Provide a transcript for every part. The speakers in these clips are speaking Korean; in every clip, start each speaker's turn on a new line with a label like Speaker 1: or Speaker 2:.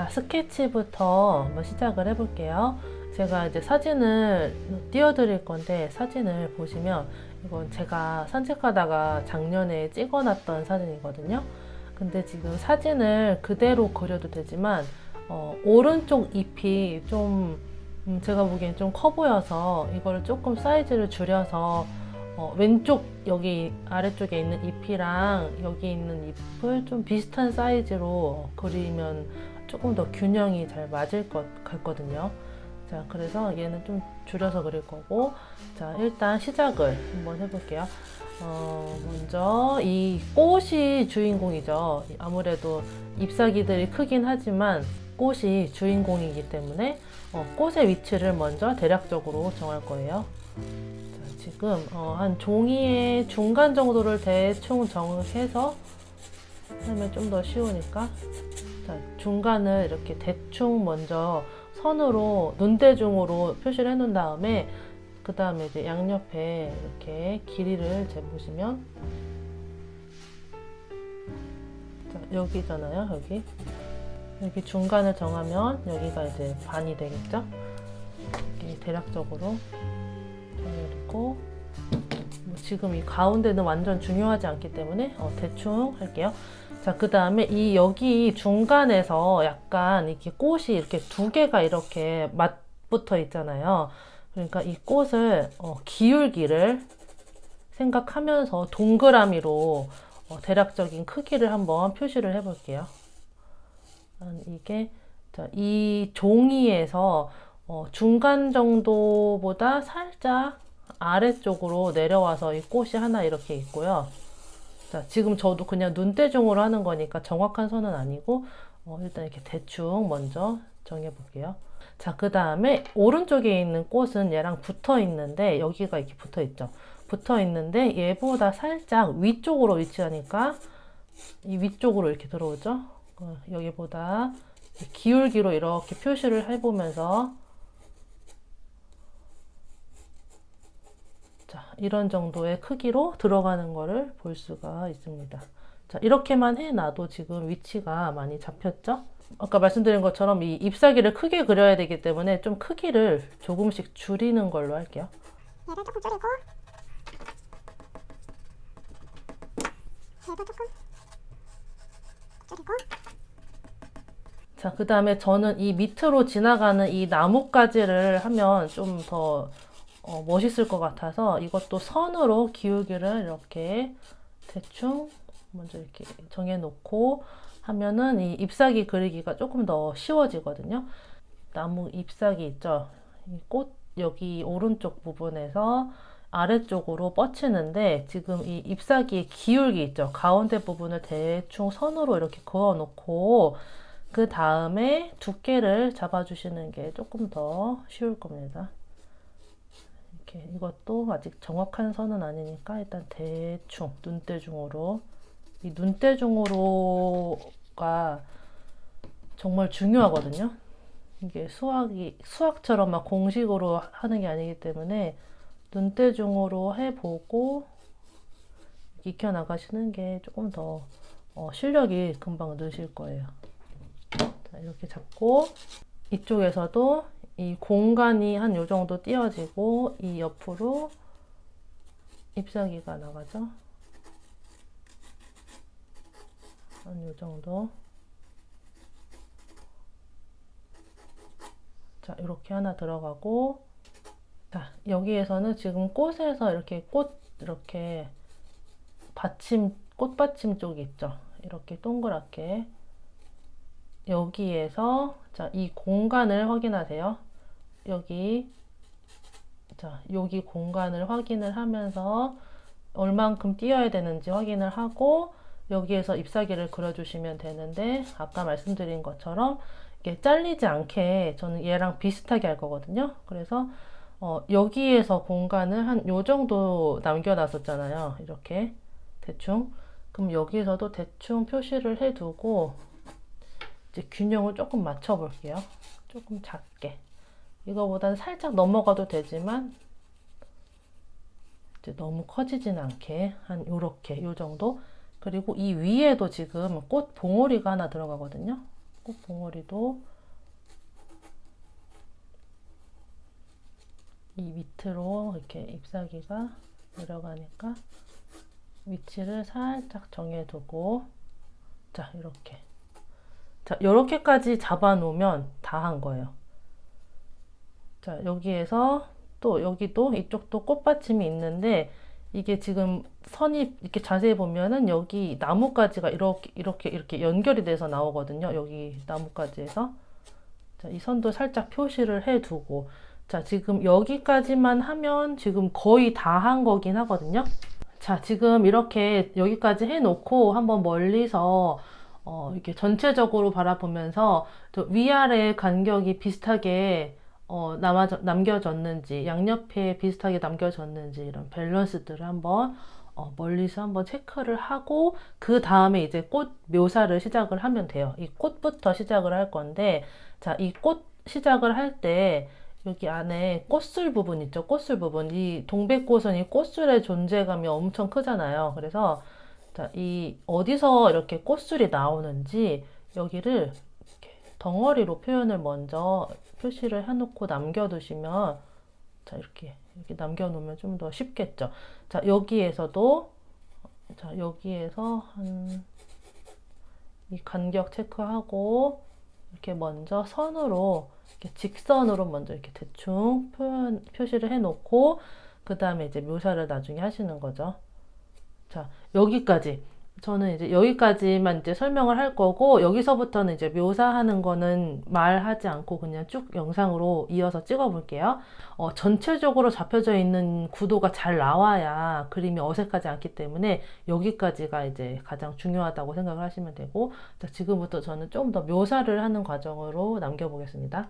Speaker 1: 자, 스케치부터 한번 시작을 해볼게요. 제가 이제 사진을 띄워드릴 건데, 사진을 보시면 이건 제가 산책하다가 작년에 찍어놨던 사진이거든요. 근데 지금 사진을 그대로 그려도 되지만 오른쪽 잎이 좀 제가 보기엔 좀 커 보여서 이거를 조금 사이즈를 줄여서 왼쪽 여기 아래쪽에 있는 잎이랑 여기 있는 잎을 좀 비슷한 사이즈로 그리면 조금 더 균형이 잘 맞을 것 같거든요. 자, 그래서 얘는 좀 줄여서 그릴 거고, 자, 일단 시작을 한번 해볼게요. 먼저 이 꽃이 주인공이죠. 아무래도 잎사귀들이 크긴 하지만 꽃이 주인공이기 때문에 꽃의 위치를 먼저 대략적으로 정할 거예요. 자, 지금 한 종이의 중간 정도를 대충 정해서 하면 좀 더 쉬우니까, 자, 중간을 이렇게 대충 먼저 선으로 눈대중으로 표시를 해 놓은 다음에 그 다음에 이제 양옆에 이렇게 길이를 재보시면, 자, 여기잖아요. 여기 중간을 정하면 여기가 이제 반이 되겠죠. 이렇게 대략적으로 정해놓고, 뭐 지금 이 가운데는 완전 중요하지 않기 때문에 대충 할게요. 자, 그 다음에 이 여기 중간에서 약간 이렇게 꽃이 이렇게 두 개가 이렇게 맞붙어 있잖아요. 그러니까 이 꽃을 기울기를 생각하면서 동그라미로 대략적인 크기를 한번 표시를 해 볼게요. 이게, 자, 이 종이에서 중간 정도보다 살짝 아래쪽으로 내려와서 이 꽃이 하나 이렇게 있고요. 자, 지금 저도 그냥 눈대중으로 하는 거니까 정확한 선은 아니고 일단 이렇게 대충 먼저 정해 볼게요. 자, 그 다음에 오른쪽에 있는 꽃은 얘랑 붙어 있는데, 여기가 이렇게 붙어 있죠. 붙어 있는데 얘보다 살짝 위쪽으로 위치하니까 이 위쪽으로 이렇게 들어오죠. 여기보다 기울기로 이렇게 표시를 해보면서, 자, 이런 정도의 크기로 들어가는 거를 볼 수가 있습니다. 자, 이렇게만 해놔도 지금 위치가 많이 잡혔죠? 아까 말씀드린 것처럼 이 잎사귀를 크게 그려야 되기 때문에 좀 크기를 조금씩 줄이는 걸로 할게요.
Speaker 2: 얘를 조금 줄이고, 얘도 조금 줄이고.
Speaker 1: 자, 그 다음에 저는 이 밑으로 지나가는 이 나뭇가지를 하면 좀 더 멋있을 것 같아서 이것도 선으로 기울기를 이렇게 대충 먼저 이렇게 정해 놓고 하면은 이 잎사귀 그리기가 조금 더 쉬워지거든요. 나무 잎사귀 있죠? 이 꽃 여기 오른쪽 부분에서 아래쪽으로 뻗치는데, 지금 이 잎사귀의 기울기 있죠? 가운데 부분을 대충 선으로 이렇게 그어 놓고 그 다음에 두께를 잡아주시는 게 조금 더 쉬울 겁니다. 이렇게, 이것도 아직 정확한 선은 아니니까 일단 대충 눈대중으로, 이 눈대중으로가 정말 중요하거든요. 이게 수학처럼 막 공식으로 하는 게 아니기 때문에 눈대중으로 해보고 익혀 나가시는 게 조금 더 실력이 금방 느실 거예요. 자, 이렇게 잡고 이쪽에서도 이 공간이 한 요 정도 띄어지고 이 옆으로 잎사귀가 나가죠. 한 요 정도. 자, 이렇게 하나 들어가고, 자, 여기에서는 지금 꽃에서 이렇게 이렇게 꽃받침 쪽이 있죠. 이렇게 동그랗게. 여기에서, 자, 이 공간을 확인하세요. 여기 공간을 확인을 하면서 얼만큼 띄어야 되는지 확인을 하고, 여기에서 잎사귀를 그려주시면 되는데, 아까 말씀드린 것처럼 이게 잘리지 않게 저는 얘랑 비슷하게 할 거거든요. 그래서 여기에서 공간을 한 요 정도 남겨놨었잖아요. 이렇게 대충. 그럼 여기서도 대충 표시를 해두고 이제 균형을 조금 맞춰 볼게요. 조금 작게. 이거보다는 살짝 넘어가도 되지만 이제 너무 커지진 않게 한 요렇게 요 정도. 그리고 이 위에도 지금 꽃 봉오리가 하나 들어가거든요. 꽃봉오리도 이 밑으로 이렇게 잎사귀가 내려가니까 위치를 살짝 정해두고, 자, 이렇게. 자, 이렇게까지 잡아 놓으면 다 한 거예요. 자, 여기에서 또 여기도 이쪽도 꽃받침이 있는데, 이게 지금 선이 이렇게 자세히 보면은 여기 나뭇가지가 이렇게 연결이 돼서 나오거든요. 여기 나뭇가지에서. 자, 이 선도 살짝 표시를 해두고. 자, 지금 여기까지만 하면 지금 거의 다 한 거긴 하거든요. 자, 지금 이렇게 여기까지 해놓고 한번 멀리서 이렇게 전체적으로 바라보면서 또 위아래 간격이 비슷하게 남겨졌는지, 양옆에 비슷하게 남겨졌는지 이런 밸런스들을 한번 멀리서 한번 체크를 하고, 그 다음에 이제 꽃 묘사를 시작을 하면 돼요. 이 꽃부터 시작을 할 건데, 자, 이 꽃 시작을 할 때 여기 안에 꽃술 부분 있죠? 꽃술 부분. 이 동백꽃은 이 꽃술의 존재감이 엄청 크잖아요. 그래서 자, 이 어디서 이렇게 꽃술이 나오는지 여기를 이렇게 덩어리로 표현을 먼저 표시를 해놓고 남겨두시면, 자, 이렇게 남겨놓으면 좀 더 쉽겠죠. 자, 여기에서도, 자, 여기에서 이 간격 체크하고 이렇게 먼저 선으로, 이렇게 직선으로 먼저 이렇게 대충 표시를 해놓고, 그 다음에 이제 묘사를 나중에 하시는 거죠. 자, 여기까지. 저는 이제 여기까지만 이제 설명을 할 거고, 여기서부터는 이제 묘사하는 거는 말하지 않고 그냥 쭉 영상으로 이어서 찍어 볼게요. 전체적으로 잡혀져 있는 구도가 잘 나와야 그림이 어색하지 않기 때문에 여기까지가 이제 가장 중요하다고 생각을 하시면 되고, 자, 지금부터 저는 좀 더 묘사를 하는 과정으로 남겨보겠습니다.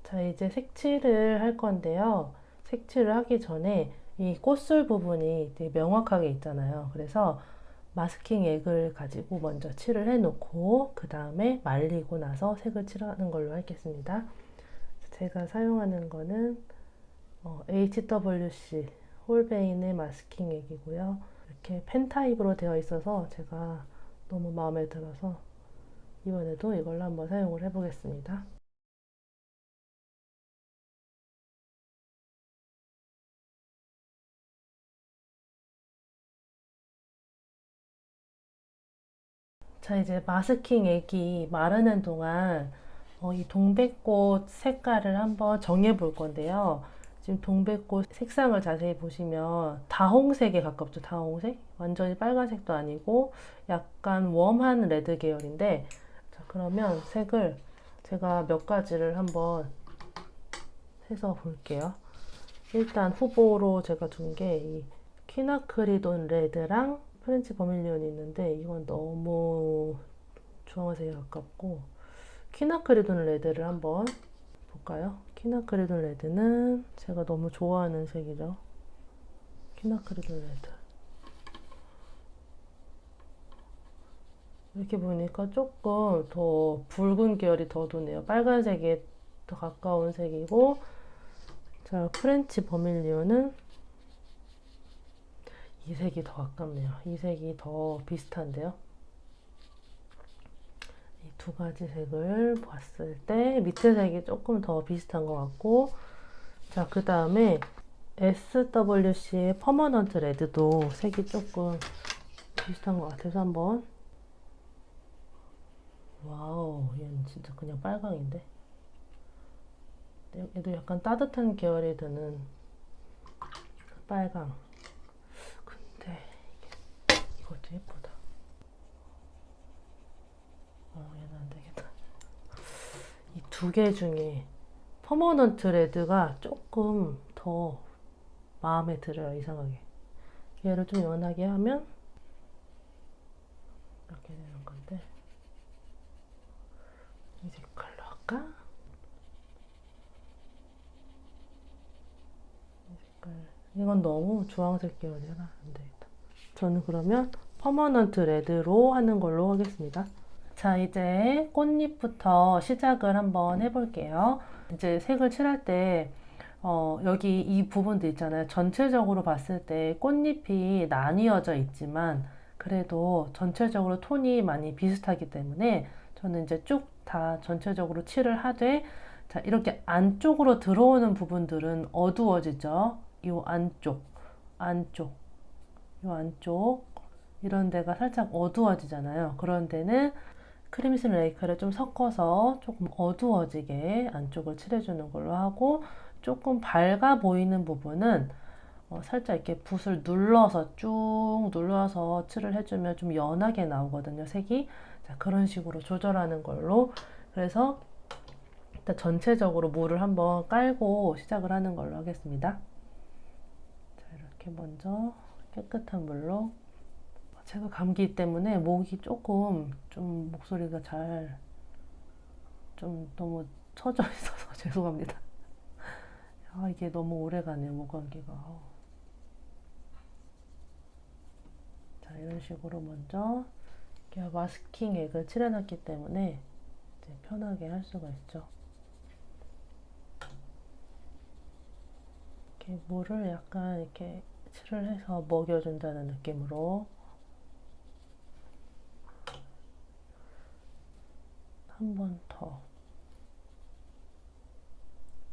Speaker 1: 자, 이제 색칠을 할 건데요. 색칠을 하기 전에 이 꽃술 부분이 되게 명확하게 있잖아요. 그래서 마스킹 액을 가지고 먼저 칠을 해놓고, 그 다음에 말리고 나서 색을 칠하는 걸로 하겠습니다. 제가 사용하는 거는 HWC 홀베인의 마스킹 액이고요. 이렇게 펜 타입으로 되어 있어서 제가 너무 마음에 들어서 이번에도 이걸로 한번 사용을 해보겠습니다. 자, 이제 마스킹 액이 마르는 동안 이 동백꽃 색깔을 한번 정해 볼 건데요. 지금 동백꽃 색상을 자세히 보시면 다홍색에 가깝죠. 다홍색? 완전히 빨간색도 아니고 약간 웜한 레드 계열인데, 자, 그러면 색을 제가 몇 가지를 한번 해서 볼게요. 일단 후보로 제가 둔 게 이 퀴나크리돈 레드랑 프렌치 버밀리온이 있는데, 이건 너무 주황색에 가깝고, 퀴나크리돈 레드를 한번 볼까요? 퀴나크리돈 레드는 제가 너무 좋아하는 색이죠. 퀴나크리돈 레드. 이렇게 보니까 조금 더 붉은 계열이 더 도네요. 빨간색에 더 가까운 색이고, 자, 프렌치 버밀리오는 이 색이 더 가깝네요. 이 색이 더 비슷한데요. 이 두 가지 색을 봤을 때 밑에 색이 조금 더 비슷한 것 같고, 자, 그 다음에 SWC의 퍼머넌트 레드도 색이 조금 비슷한 것 같아서 한번. 와우, 얘는 진짜 그냥 빨강인데. 얘도 약간 따뜻한 계열이 드는 빨강. 근데 이것도 예쁘다. 얘는 안 되겠다. 이 두 개 중에 퍼머넌트 레드가 조금 더 마음에 들어요, 이상하게. 얘를 좀 연하게 하면 이렇게 되는 건데, 이 색깔로 할까? 이 색깔. 이건 너무 주황색 계열이라 안 되겠다. 저는 그러면 퍼머넌트 레드로 하는 걸로 하겠습니다. 자, 이제 꽃잎부터 시작을 한번 해볼게요. 이제 색을 칠할 때 여기 이 부분도 있잖아요. 전체적으로 봤을 때 꽃잎이 나뉘어져 있지만 그래도 전체적으로 톤이 많이 비슷하기 때문에 저는 이제 쭉 다 전체적으로 칠을 하되, 자, 이렇게 안쪽으로 들어오는 부분들은 어두워지죠. 이 안쪽, 이 안쪽 이런 데가 살짝 어두워지잖아요. 그런 데는 크림슨 레이크를 좀 섞어서 조금 어두워지게 안쪽을 칠해주는 걸로 하고, 조금 밝아 보이는 부분은 살짝 이렇게 붓을 눌러서 쭉 눌러서 칠을 해주면 좀 연하게 나오거든요, 색이. 자, 그런 식으로 조절하는 걸로. 그래서 일단 전체적으로 물을 한번 깔고 시작을 하는 걸로 하겠습니다. 자, 이렇게 먼저 깨끗한 물로. 제가 감기 때문에 목이 조금 좀 목소리가 잘 좀 너무 처져 있어서 죄송합니다. 이게 너무 오래 가네요, 목 감기가. 자, 이런 식으로 먼저 이렇게 마스킹 액을 칠해놨기 때문에 이제 편하게 할 수가 있죠. 이렇게 물을 약간 이렇게 칠을 해서 먹여준다는 느낌으로 한 번 더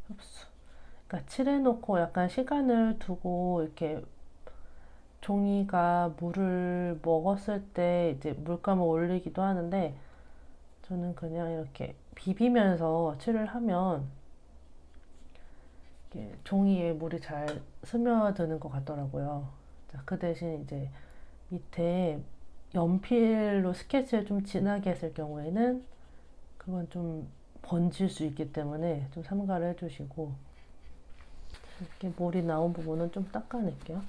Speaker 1: 흡수. 그러니까 칠해놓고 약간 시간을 두고 이렇게 종이가 물을 먹었을 때 이제 물감을 올리기도 하는데, 저는 그냥 이렇게 비비면서 칠을 하면 이렇게 종이에 물이 잘 스며드는 것 같더라고요. 자, 그 대신 이제 밑에 연필로 스케치를 좀 진하게 했을 경우에는 그건 좀 번질 수 있기 때문에 좀 삼가를 해주시고, 이렇게 물이 나온 부분은 좀 닦아낼게요.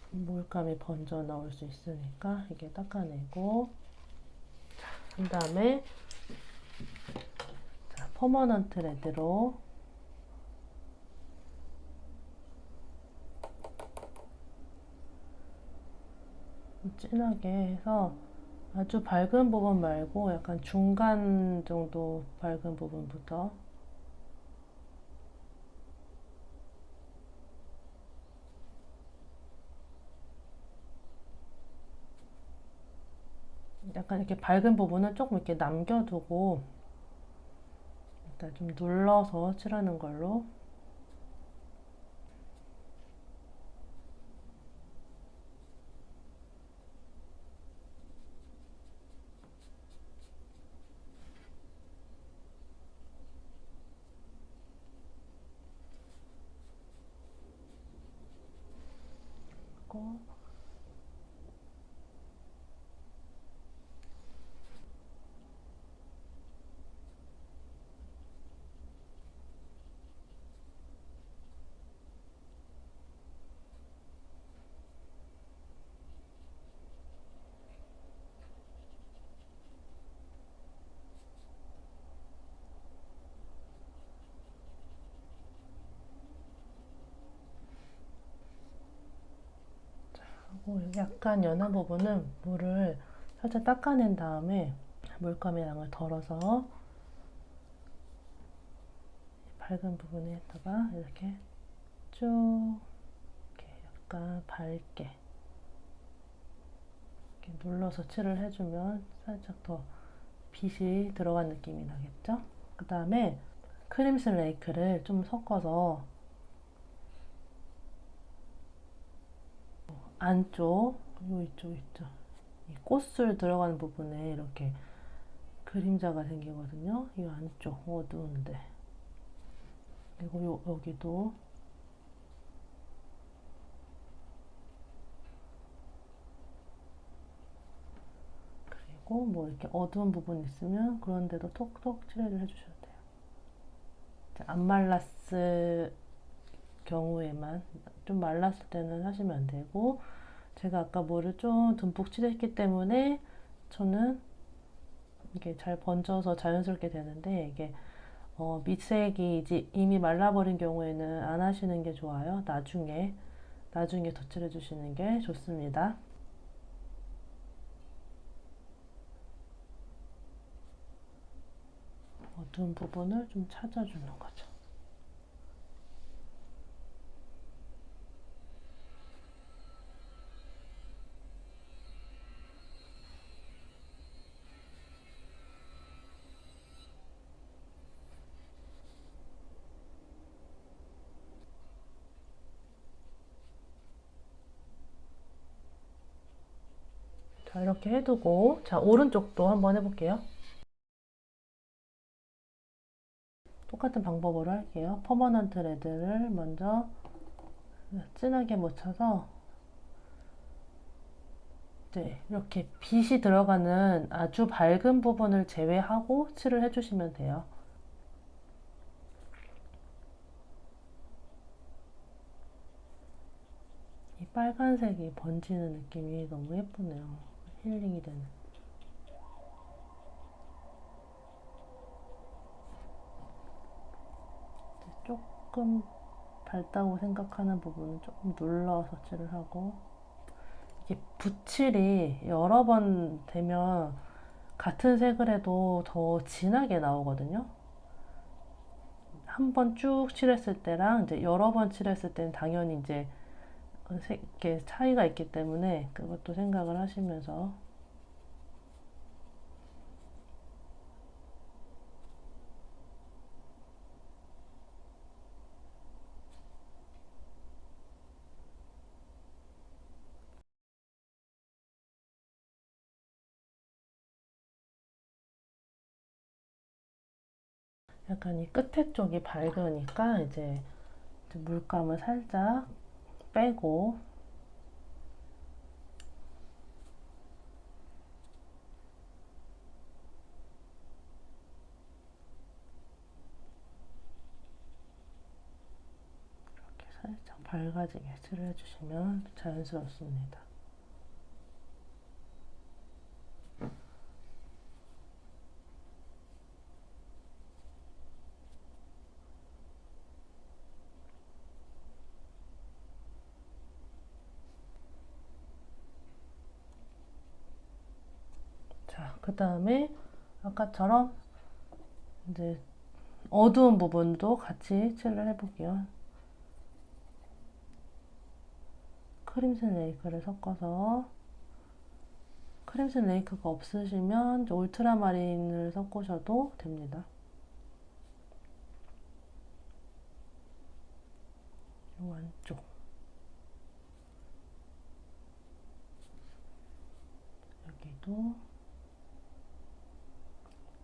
Speaker 1: 물감이 번져 나올 수 있으니까 이게 닦아내고, 한 다음에 퍼머넌트 레드로 진하게 해서 아주 밝은 부분 말고 약간 중간 정도 밝은 부분부터 약간 이렇게 밝은 부분은 조금 이렇게 남겨두고 일단 좀 눌러서 칠하는 걸로. 하고 약간 연한 부분은 물을 살짝 닦아낸 다음에 물감의 양을 덜어서 밝은 부분에다가 이렇게 쭉 이렇게 약간 밝게 이렇게 눌러서 칠을 해주면 살짝 더 빛이 들어간 느낌이 나겠죠? 그 다음에 크림슨 레이크를 좀 섞어서 안쪽, 요 이쪽 있죠? 이 꽃술 들어가는 부분에 이렇게 그림자가 생기거든요. 이 안쪽 어두운데. 그리고 여기도 그리고 뭐 이렇게 어두운 부분 있으면 그런 데도 톡톡 칠해를 해주셔도 돼요. 안 말랐을 경우에만, 좀 말랐을 때는 하시면 안 되고, 제가 아까 물을 좀 듬뿍 칠했기 때문에 저는 이게 잘 번져서 자연스럽게 되는데, 이게 밑색이 이제 이미 말라버린 경우에는 안 하시는 게 좋아요. 나중에 덧칠해 주시는 게 좋습니다. 어두운 부분을 좀 찾아주는 거죠. 자, 이렇게 해두고, 자, 오른쪽도 한번 해볼게요. 똑같은 방법으로 할게요. 퍼머넌트 레드를 먼저 진하게 묻혀서 네, 이렇게 빛이 들어가는 아주 밝은 부분을 제외하고 칠을 해주시면 돼요. 이 빨간색이 번지는 느낌이 너무 예쁘네요. 힐링이 되는. 조금 밝다고 생각하는 부분은 조금 눌러서 칠을 하고, 이게 붓칠이 여러 번 되면 같은 색을 해도 더 진하게 나오거든요. 한 번 쭉 칠했을 때랑 이제 여러 번 칠했을 때는 당연히 이제 이렇게 차이가 있기 때문에 그것도 생각을 하시면서 약간 이 끝에 쪽이 밝으니까 이제 물감을 살짝 빼고 이렇게 살짝 밝아지게 칠을 해주시면 자연스럽습니다. 자, 그 다음에 아까처럼 이제 어두운 부분도 같이 칠을 해볼게요. 크림슨 레이크를 섞어서, 크림슨 레이크가 없으시면 울트라마린을 섞으셔도 됩니다. 이 안쪽 여기도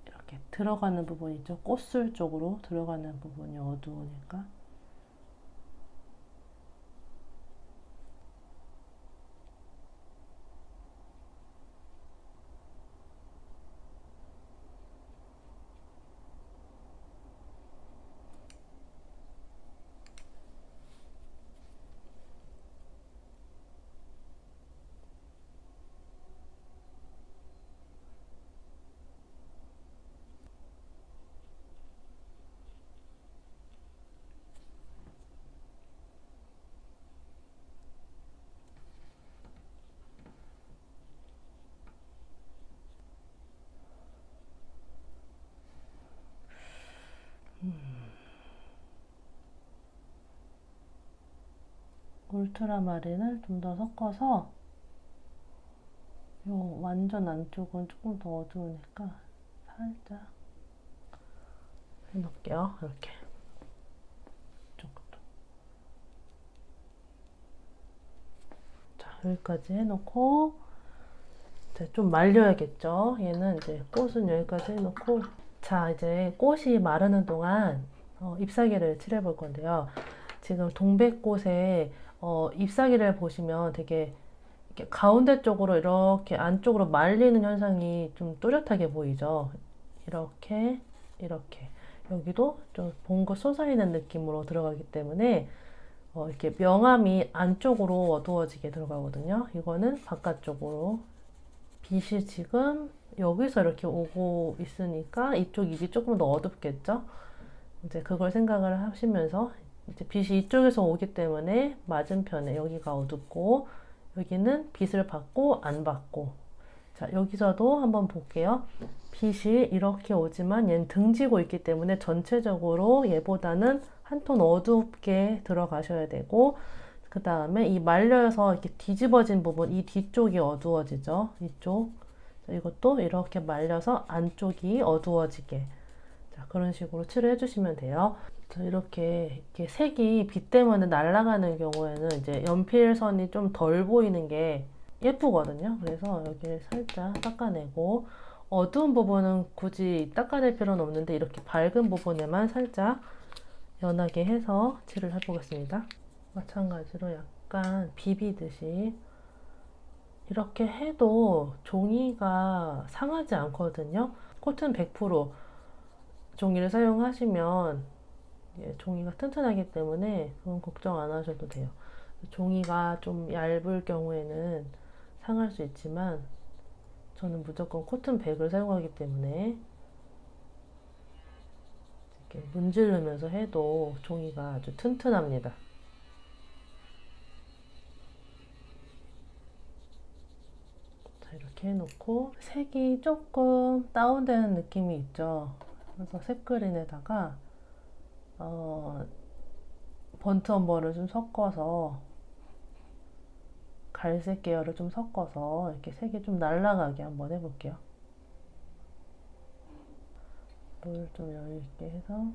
Speaker 1: 이렇게 들어가는 부분 있죠. 꽃술 쪽으로 들어가는 부분이 어두우니까 울트라마린을 좀 더 섞어서 요 완전 안쪽은 조금 더 어두우니까 살짝 해놓을게요. 이렇게 이쪽도. 자, 여기까지 해놓고 이제 좀 말려야겠죠. 얘는 이제 꽃은 여기까지 해놓고, 자, 이제 꽃이 마르는 동안 잎사귀를 칠해 볼 건데요. 지금 동백꽃에 잎사귀를 보시면 되게 이렇게 가운데 쪽으로 이렇게 안쪽으로 말리는 현상이 좀 또렷하게 보이죠. 이렇게 이렇게 여기도 좀 봉긋 솟아있는 느낌으로 들어가기 때문에 이렇게 명암이 안쪽으로 어두워지게 들어가거든요. 이거는 바깥쪽으로. 빛이 지금 여기서 이렇게 오고 있으니까 이쪽 잎이 조금 더 어둡겠죠? 이제 그걸 생각을 하시면서 이제 빛이 이쪽에서 오기 때문에 맞은편에 여기가 어둡고 여기는 빛을 받고 안 받고. 자, 여기서도 한번 볼게요. 빛이 이렇게 오지만 얘는 등지고 있기 때문에 전체적으로 얘보다는 한 톤 어둡게 들어가셔야 되고, 그 다음에 이 말려서 이렇게 뒤집어진 부분, 이 뒤쪽이 어두워지죠. 이쪽. 자, 이것도 이렇게 말려서 안쪽이 어두워지게. 자, 그런 식으로 칠을 해주시면 돼요. 자, 이렇게 색이 빛 때문에 날아가는 경우에는 이제 연필선이 좀 덜 보이는 게 예쁘거든요. 그래서 여기를 살짝 닦아내고, 어두운 부분은 굳이 닦아낼 필요는 없는데 이렇게 밝은 부분에만 살짝 연하게 해서 칠을 해보겠습니다. 마찬가지로 약간 비비듯이 이렇게 해도 종이가 상하지 않거든요. 코튼 100% 종이를 사용하시면 종이가 튼튼하기 때문에 그건 걱정 안 하셔도 돼요. 종이가 좀 얇을 경우에는 상할 수 있지만 저는 무조건 코튼 100을 사용하기 때문에 이렇게 문지르면서 해도 종이가 아주 튼튼합니다. 자, 이렇게 해놓고 색이 조금 다운되는 느낌이 있죠. 그래서 색그린에다가 번트 엄버를 좀 섞어서 갈색 계열을 좀 섞어서 이렇게 색이 좀 날아가게 한번 해볼게요. 물 좀 여유 있게 해서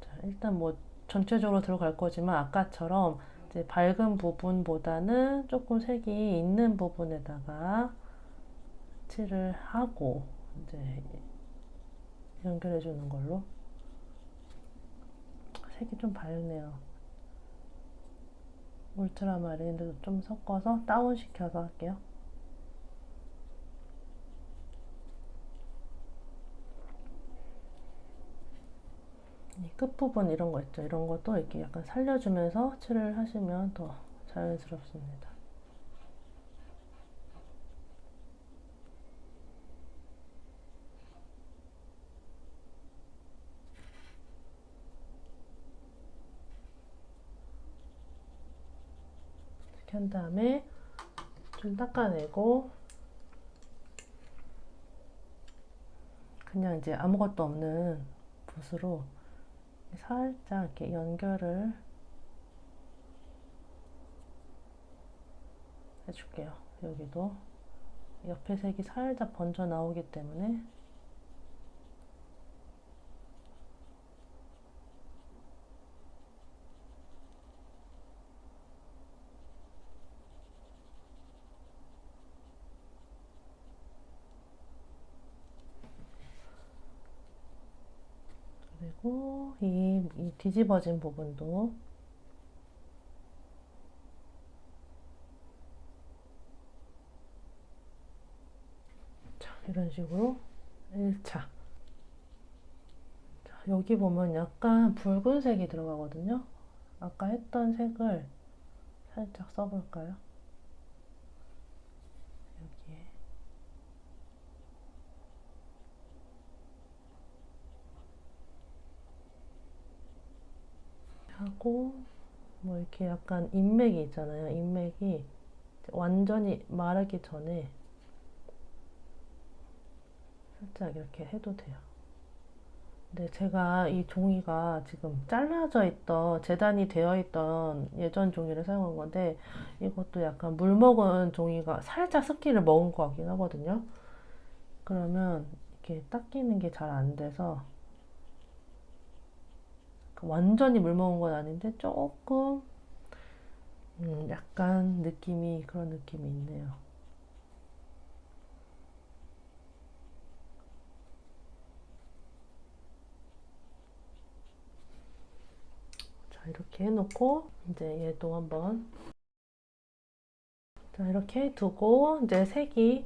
Speaker 1: 자, 일단 뭐 전체적으로 들어갈 거지만 아까처럼 이제 밝은 부분보다는 조금 색이 있는 부분에다가 칠을 하고 이제 연결해 주는 걸로. 색이 좀 밝네요. 울트라마린도 좀 섞어서 다운 시켜서 할게요. 이 끝부분 이런 거 있죠. 이런 것도 이렇게 약간 살려주면서 칠을 하시면 더 자연스럽습니다. 이렇게 한 다음에 좀 닦아내고 그냥 이제 아무것도 없는 붓으로 살짝 이렇게 연결을 해줄게요. 여기도 옆에 색이 살짝 번져 나오기 때문에 그리고 이 뒤집어진 부분도 자, 이런 식으로 1차. 자, 여기 보면 약간 붉은색이 들어가거든요. 아까 했던 색을 살짝 써볼까요? 여기에 하고 뭐 이렇게 약간 인맥이 있잖아요. 인맥이 완전히 마르기 전에 살짝 이렇게 해도 돼요. 근데 제가 이 종이가 지금 잘라져 있던, 재단이 되어 있던 예전 종이를 사용한 건데, 이것도 약간 물 먹은 종이가 살짝 습기를 먹은 것 같긴 하거든요. 그러면 이렇게 닦이는 게 잘 안 돼서, 완전히 물 먹은 건 아닌데, 조금, 약간 느낌이, 그런 느낌이 있네요. 자, 이렇게 해놓고, 이제 얘도 한번, 자, 이렇게 두고, 이제 색이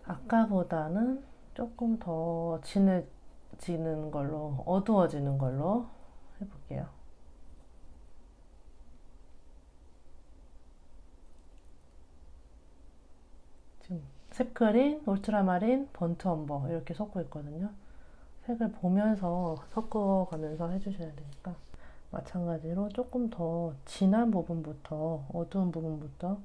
Speaker 1: 아까보다는 조금 더 진해지는 걸로, 어두워지는 걸로 해볼게요. 지금 셉그린, 울트라마린, 번트 엄버 이렇게 섞고 있거든요. 색을 보면서 섞어가면서 해주셔야 되니까 마찬가지로 조금 더 진한 부분부터 어두운 부분부터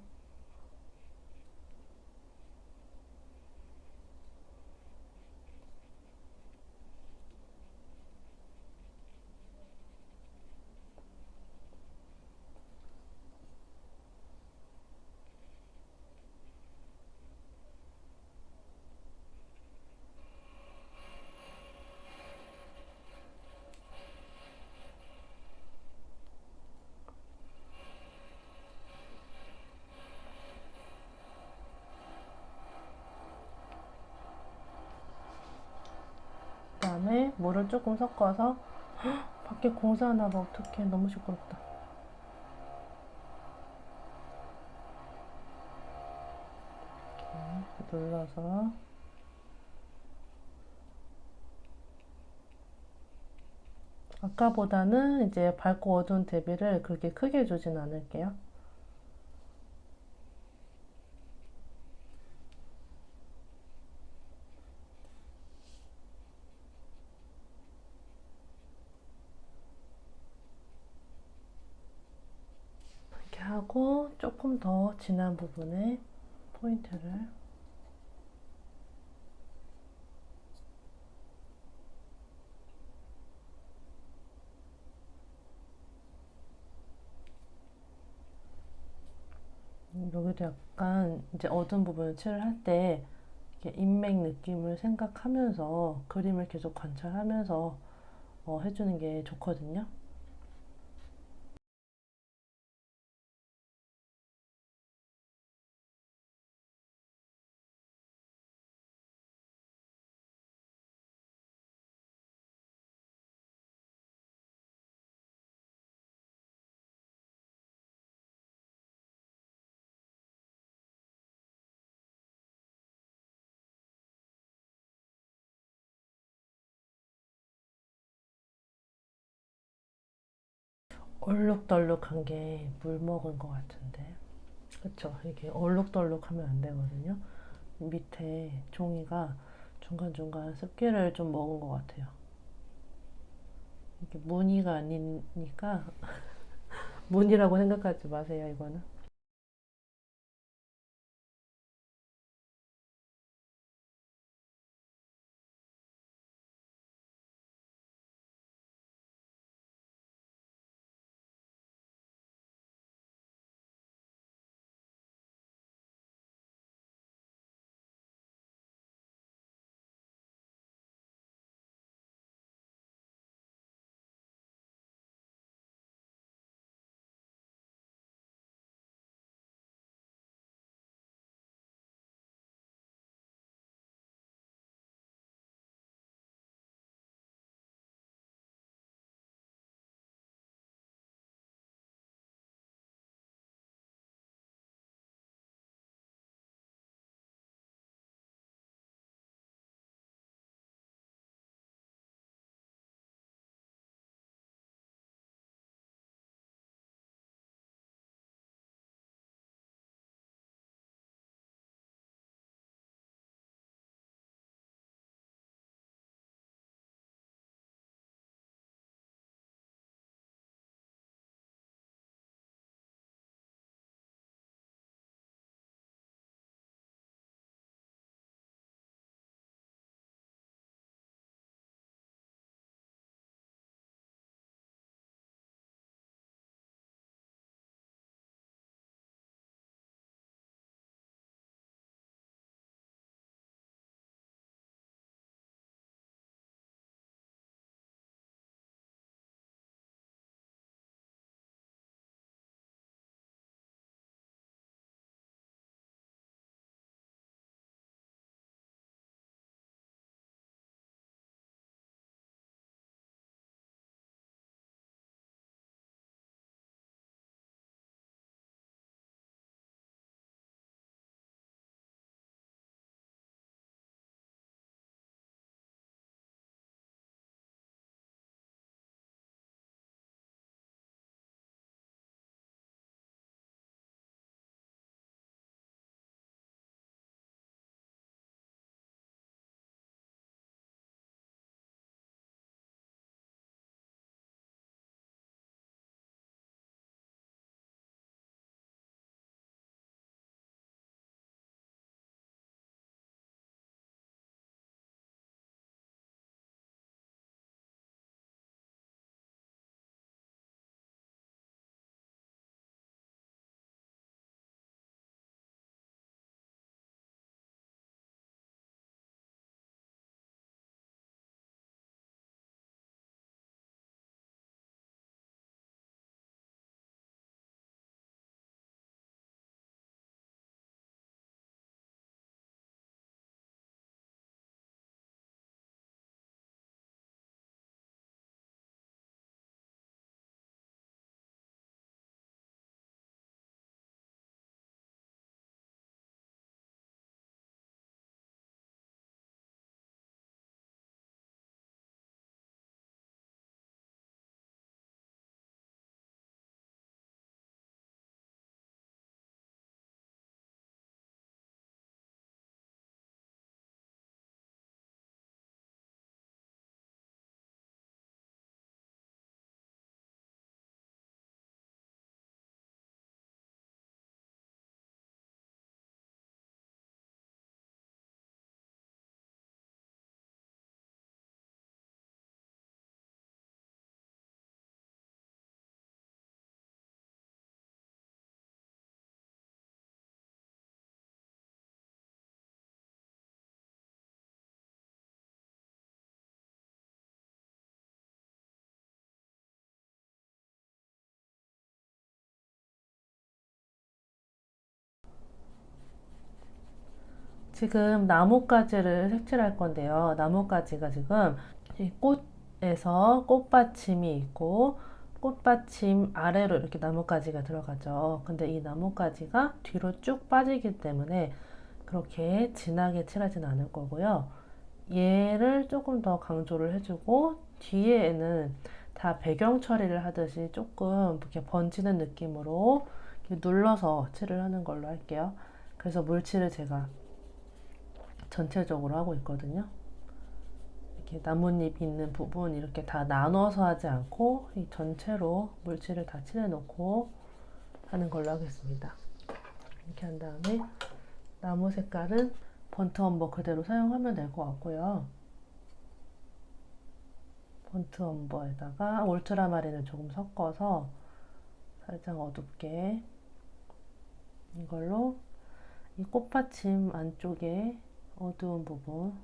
Speaker 1: 그다음에 물을 조금 섞어서 밖에 공사하나 봐. 어떡해, 너무 시끄럽다. 이렇게 눌러서 아까보다는 이제 밝고 어두운 대비를 그렇게 크게 주진 않을게요. 이렇게 하고 조금 더 진한 부분에 포인트를 여기도 약간 이제 어두운 부분을 칠할 때 인맥 느낌을 생각하면서 그림을 계속 관찰하면서 해주는 게 좋거든요. 얼룩덜룩한 게 물 먹은 것 같은데. 그쵸? 이게 얼룩덜룩하면 안 되거든요. 밑에 종이가 중간중간 습기를 좀 먹은 것 같아요. 이게 무늬가 아니니까 무늬라고 생각하지 마세요, 이거는. 지금 나뭇가지를 색칠할 건데요. 나뭇가지가 지금 이 꽃에서 꽃받침이 있고 꽃받침 아래로 이렇게 나뭇가지가 들어가죠. 근데 이 나뭇가지가 뒤로 쭉 빠지기 때문에 그렇게 진하게 칠하진 않을 거고요. 얘를 조금 더 강조를 해주고 뒤에는 다 배경 처리를 하듯이 조금 이렇게 번지는 느낌으로 이렇게 눌러서 칠을 하는 걸로 할게요. 그래서 물칠을 제가 전체적으로 하고 있거든요. 이렇게 나뭇잎 있는 부분 이렇게 다 나눠서 하지 않고 이 전체로 물칠을 다 칠해놓고 하는 걸로 하겠습니다. 이렇게 한 다음에 나무 색깔은 번트 엄버 그대로 사용하면 될 것 같고요. 번트 엄버에다가 울트라마린을 조금 섞어서 살짝 어둡게 이걸로 이 꽃받침 안쪽에 어두운 부분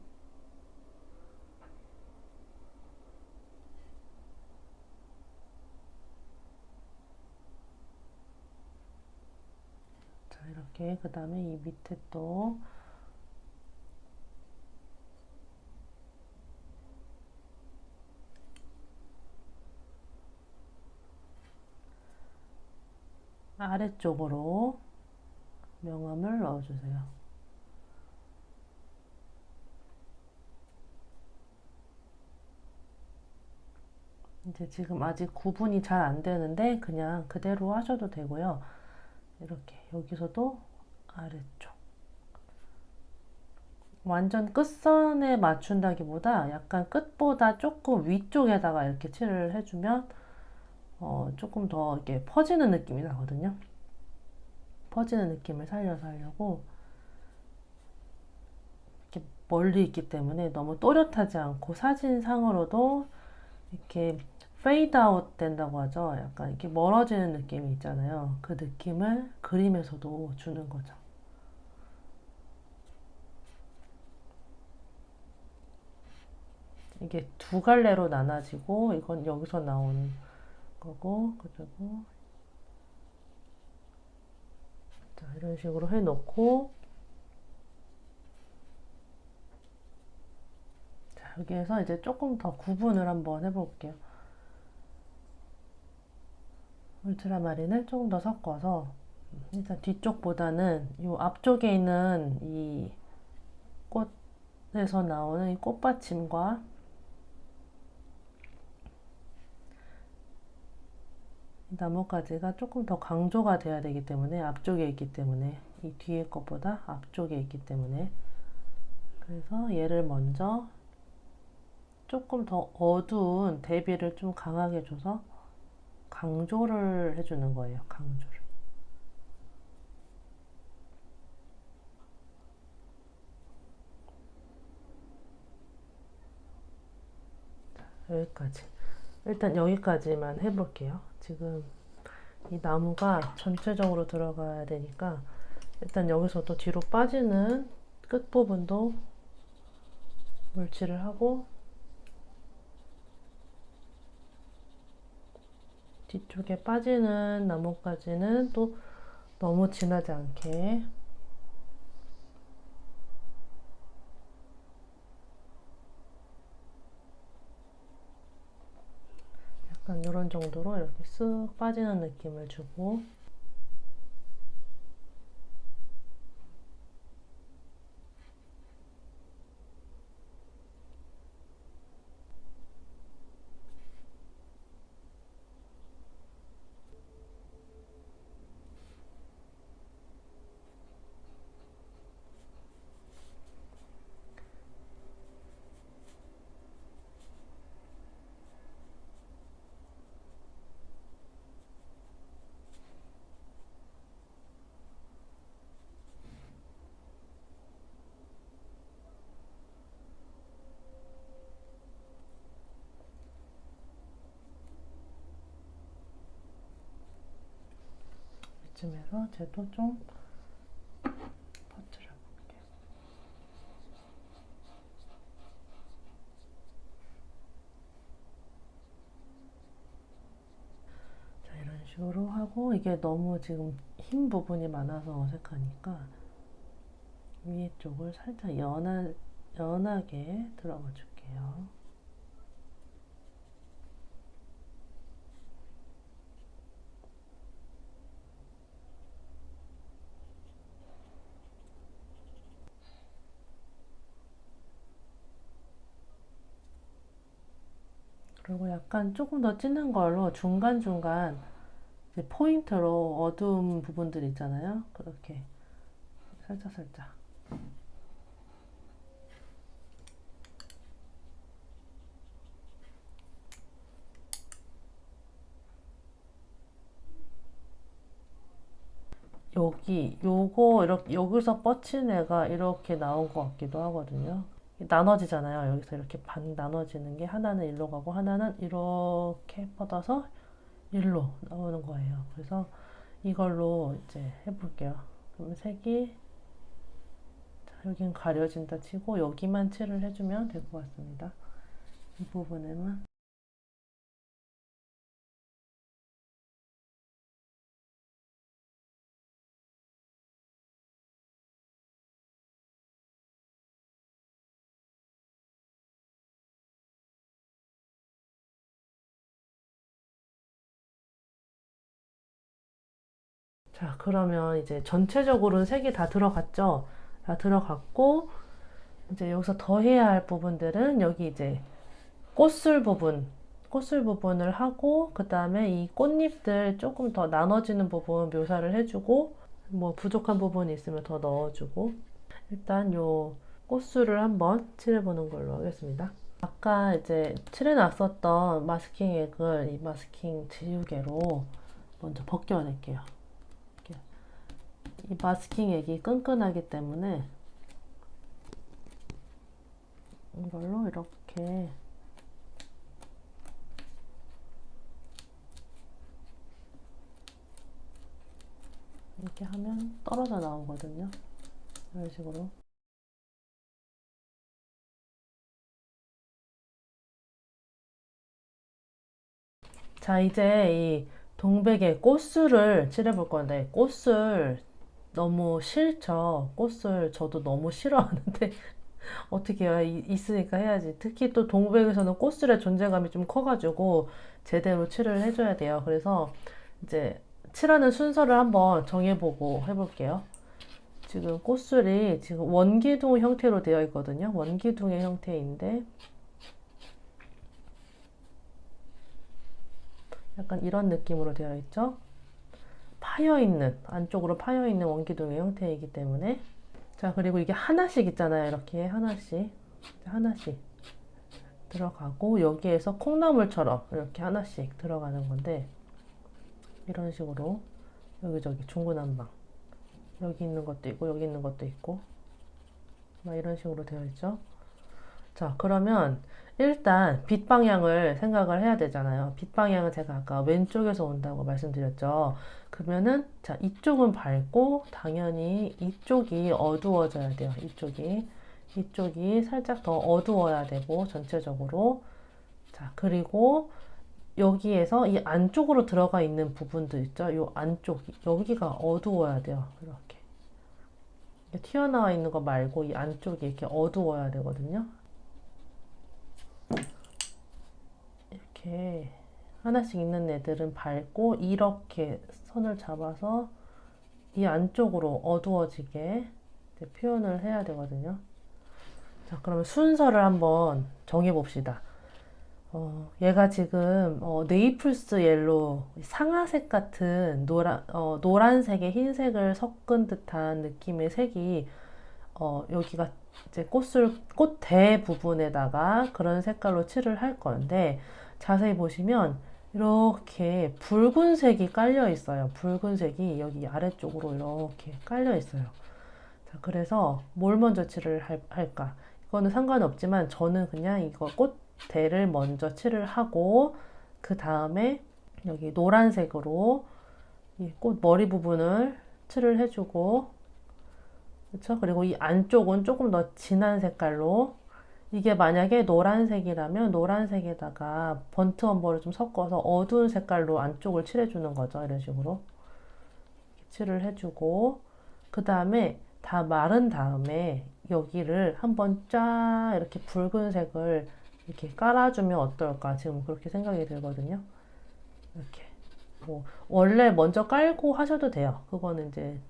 Speaker 1: 자 이렇게 그 다음에 이 밑에 또 아래쪽으로 명암을 넣어주세요. 이제 지금 아직 구분이 잘 안 되는데 그냥 그대로 하셔도 되고요. 이렇게 여기서도 아래쪽 완전 끝선에 맞춘다기보다 약간 끝보다 조금 위쪽에다가 이렇게 칠을 해주면 조금 더 이렇게 퍼지는 느낌이 나거든요. 퍼지는 느낌을 살려서 하려고 이렇게 멀리 있기 때문에 너무 또렷하지 않고 사진상으로도 이렇게 페이드 아웃 된다고 하죠. 약간 이렇게 멀어지는 느낌이 있잖아요. 그 느낌을 그림에서도 주는 거죠. 이게 두 갈래로 나눠지고 이건 여기서 나온 거고 그리고 자, 이런 식으로 해놓고 자, 여기에서 이제 조금 더 구분을 한번 해볼게요. 울트라마린을 조금 더 섞어서 일단 뒤쪽보다는 이 앞쪽에 있는 이 꽃에서 나오는 이 꽃받침과 나뭇가지가 조금 더 강조가 돼야 되기 때문에 앞쪽에 있기 때문에 이 뒤에 것보다 앞쪽에 있기 때문에 그래서 얘를 먼저 조금 더 어두운 대비를 좀 강하게 줘서 강조를 해주는 거예요. 강조를. 여기까지. 일단 여기까지만 해볼게요. 지금 이 나무가 전체적으로 들어가야 되니까 일단 여기서도 뒤로 빠지는 끝부분도 물칠을 하고 뒤쪽에 빠지는 나뭇가지는 또 너무 진하지 않게 약간 이런 정도로 이렇게 쓱 빠지는 느낌을 주고 이쯤에서 쟤도 좀 퍼뜨려 볼게요. 자, 이런 식으로 하고 이게 너무 지금 흰 부분이 많아서 어색하니까 위에 쪽을 살짝 연하게 들어가 줄게요. 그리고 약간 조금 더 진한 걸로 중간중간 이제 포인트로 어두운 부분들 있잖아요. 그렇게 살짝살짝. 요거, 이렇게, 여기서 뻗친 애가 이렇게 나온 것 같기도 하거든요. 나눠지잖아요. 여기서 이렇게 반 나눠지는 게 하나는 일로 가고 하나는 이렇게 뻗어서 일로 나오는 거예요. 그래서 이걸로 이제 해볼게요. 그럼 색이, 자, 여긴 가려진다 치고 여기만 칠을 해주면 될 것 같습니다. 이 부분에만. 자, 그러면 이제 전체적으로는 색이 다 들어갔죠? 다 들어갔고, 이제 여기서 더 해야 할 부분들은 여기 이제 꽃술 부분, 꽃술 부분을 하고, 그 다음에 이 꽃잎들 조금 더 나눠지는 부분 묘사를 해주고, 뭐 부족한 부분이 있으면 더 넣어주고, 일단 요 꽃술을 한번 칠해보는 걸로 하겠습니다. 아까 이제 칠해놨었던 마스킹 액을 이 마스킹 지우개로 먼저 벗겨낼게요. 이 마스킹 액이 끈끈하기 때문에 이걸로 이렇게 하면 떨어져 나오거든요. 이런 식으로. 자, 이제 이 동백의 꽃술을 칠해볼 건데, 꽃술 너무 싫죠? 꽃술 저도 너무 싫어하는데, 어떻게 해요? 있으니까 해야지. 특히 또 동백에서는 꽃술의 존재감이 좀 커가지고, 제대로 칠을 해줘야 돼요. 그래서 이제 칠하는 순서를 한번 정해보고 해볼게요. 지금 꽃술이 지금 원기둥 형태로 되어 있거든요. 원기둥의 형태인데, 약간 이런 느낌으로 되어 있죠. 파여있는, 안쪽으로 파여있는 원기둥의 형태이기 때문에. 자, 그리고 이게 하나씩 있잖아요. 이렇게 하나씩 들어가고, 여기에서 콩나물처럼 이렇게 하나씩 들어가는 건데, 이런 식으로 여기저기 중구난방, 여기 있는 것도 있고 여기 있는 것도 있고 막 이런 식으로 되어 있죠. 자, 그러면 일단 빛 방향을 생각을 해야 되잖아요. 빛 방향은 제가 아까 왼쪽에서 온다고 말씀드렸죠. 그러면은 자, 이쪽은 밝고 당연히 이쪽이 어두워져야 돼요. 이쪽이 살짝 더 어두워야 되고 전체적으로. 자, 그리고 여기에서 이 안쪽으로 들어가 있는 부분도 있죠. 이 안쪽 여기가 어두워야 돼요. 이렇게 튀어나와 있는 거 말고 이 안쪽이 이렇게 어두워야 되거든요. 이렇게 하나씩 있는 애들은 밝고 이렇게 선을 잡아서 이 안쪽으로 어두워지게 표현을 해야 되거든요. 자, 그러면 순서를 한번 정해 봅시다. 얘가 지금 네이플스 옐로우 상아색 같은 노란색에 흰색을 섞은 듯한 느낌의 색이 여기가 이제 꽃대 부분에다가 그런 색깔로 칠을 할 건데 자세히 보시면 이렇게 붉은색이 깔려 있어요. 붉은색이 여기 아래쪽으로 이렇게 깔려 있어요. 자, 그래서 뭘 먼저 칠을 할까? 이거는 상관없지만 저는 그냥 이거 꽃대를 먼저 칠을 하고 그 다음에 여기 노란색으로 이 꽃 머리 부분을 칠을 해주고 그렇죠? 그리고 이 안쪽은 조금 더 진한 색깔로 이게 만약에 노란색이라면 노란색에다가 번트 엄버를 좀 섞어서 어두운 색깔로 안쪽을 칠해주는 거죠. 이런 식으로 칠을 해주고 그 다음에 다 마른 다음에 여기를 한번 쫙 이렇게 붉은색을 이렇게 깔아주면 어떨까? 지금 그렇게 생각이 들거든요. 이렇게. 뭐, 원래 먼저 깔고 하셔도 돼요. 그거는 이제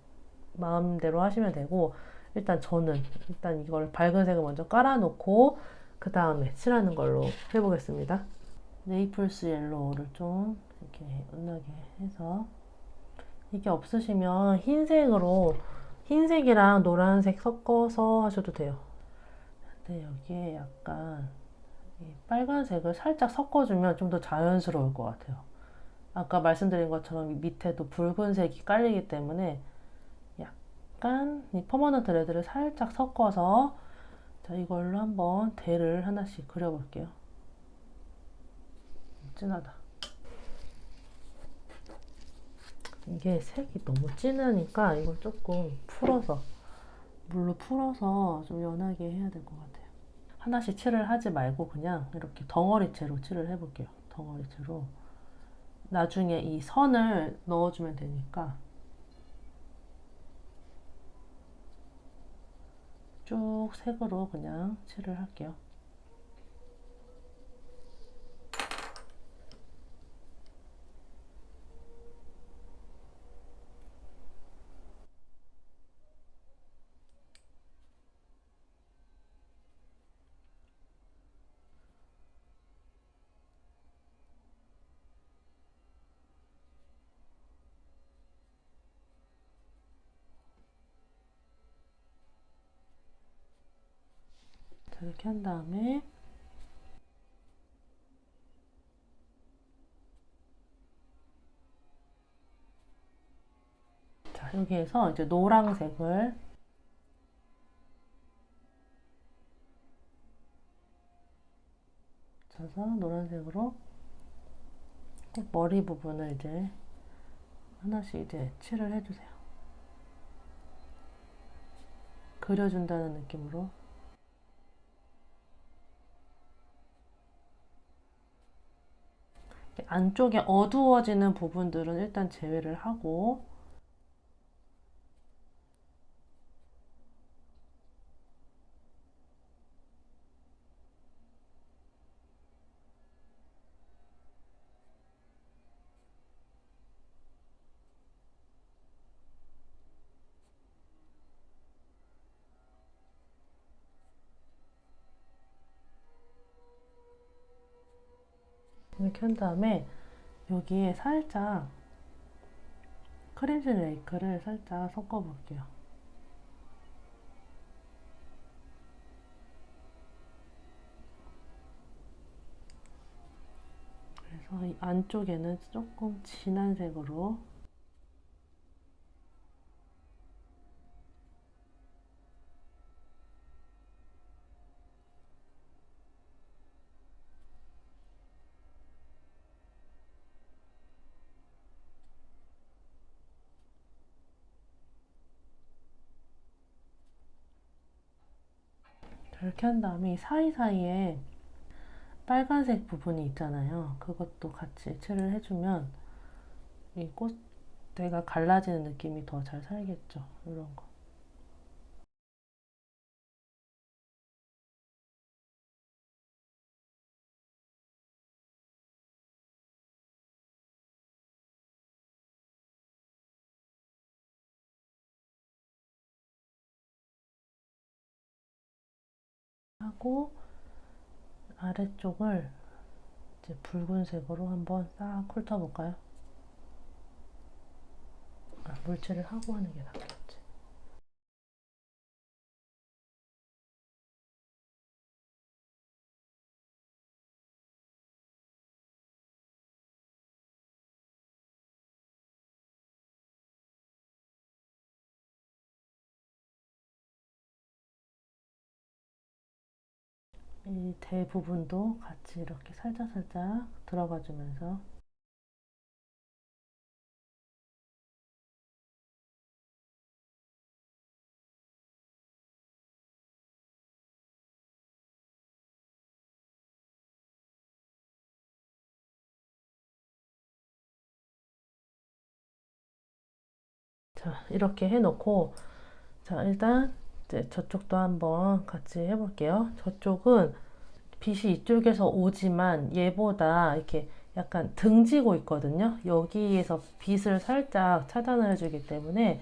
Speaker 1: 마음대로 하시면 되고, 일단 저는 일단 이걸 밝은 색을 먼저 깔아놓고, 그 다음에 칠하는 걸로 해보겠습니다. 네이플스 옐로우를 좀 이렇게 은하게 해서, 이게 없으시면 흰색으로, 흰색이랑 노란색 섞어서 하셔도 돼요. 근데 여기에 약간 이 빨간색을 살짝 섞어주면 좀 더 자연스러울 것 같아요. 아까 말씀드린 것처럼 밑에도 붉은색이 깔리기 때문에 약간 이 퍼머넌트 레드를 살짝 섞어서 자, 이걸로 한번 대를 하나씩 그려볼게요. 진하다. 이게 색이 너무 진하니까 이걸 조금 풀어서 물로 풀어서 좀 연하게 해야 될 것 같아요. 하나씩 칠을 하지 말고 그냥 이렇게 덩어리채로 칠을 해볼게요. 덩어리채로. 나중에 이 선을 넣어주면 되니까 쭉 색으로 그냥 칠을 할게요. 자, 이렇게 한 다음에 자, 여기에서 이제 노란색을 쳐서 노란색으로 꼭 머리 부분을 이제 하나씩 이제 칠을 해주세요. 그려준다는 느낌으로. 안쪽에 어두워지는 부분들은 일단 제외를 하고 이렇게 한 다음에 여기에 살짝 크림슨 레이크를 살짝 섞어 볼게요. 그래서 이 안쪽에는 조금 진한 색으로 이렇게 한 다음에 이 사이사이에 빨간색 부분이 있잖아요. 그것도 같이 칠을 해주면 이 꽃대가 갈라지는 느낌이 더 잘 살겠죠. 이런 거. 하고 아래쪽을 이제 붉은색으로 한번 싹 훑어볼까요? 물칠을 하고 하는 게 낫겠지. 이 대부분도 같이 이렇게 살짝살짝 들어가 주면서 자, 이렇게 해놓고 자, 일단 이제 저쪽도 한번 같이 해볼게요. 저쪽은 빛이 이쪽에서 오지만 얘보다 이렇게 약간 등지고 있거든요. 여기에서 빛을 살짝 차단을 해주기 때문에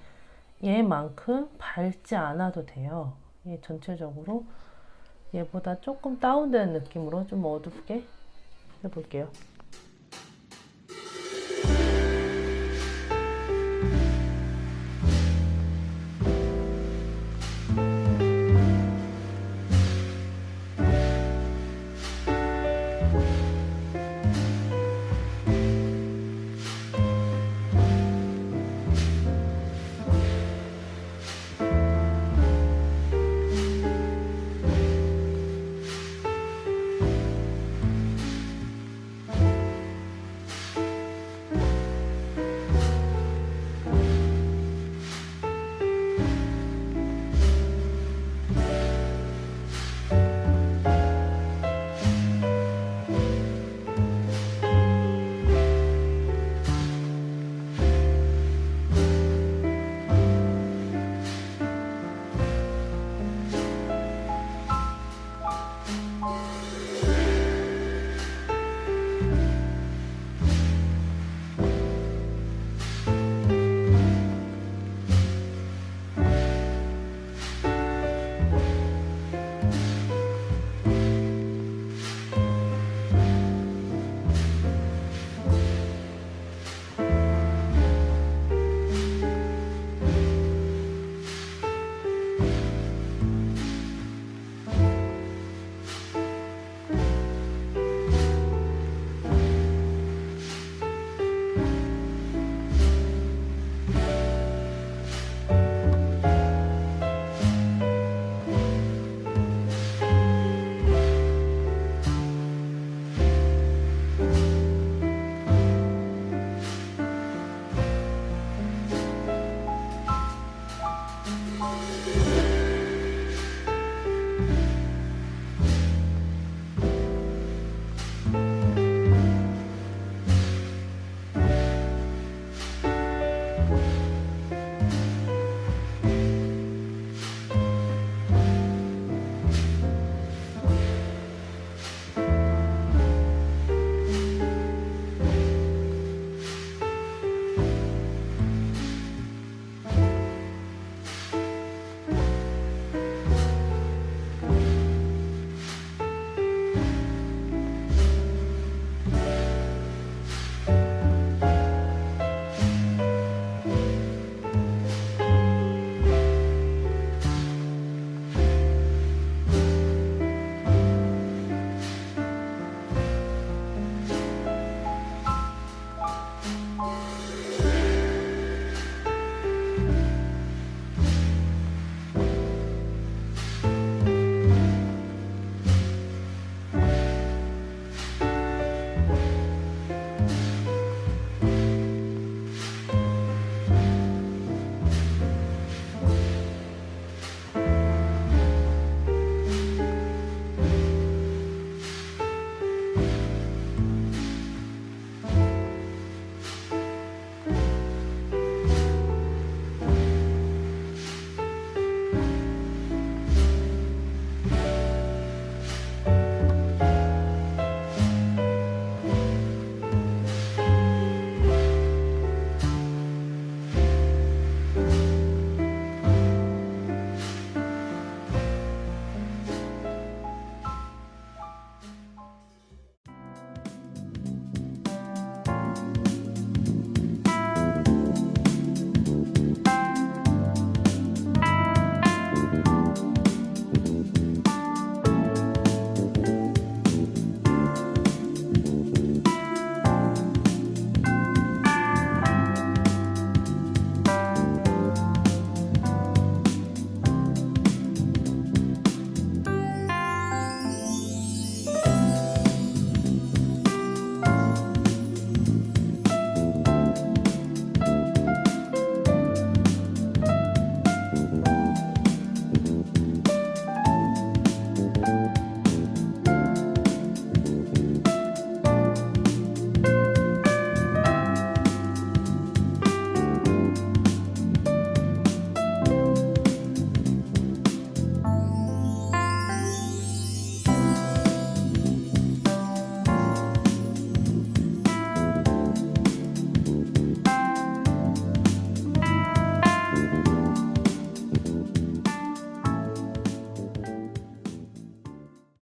Speaker 1: 얘만큼 밝지 않아도 돼요. 얘 전체적으로 얘보다 조금 다운된 느낌으로 좀 어둡게 해볼게요.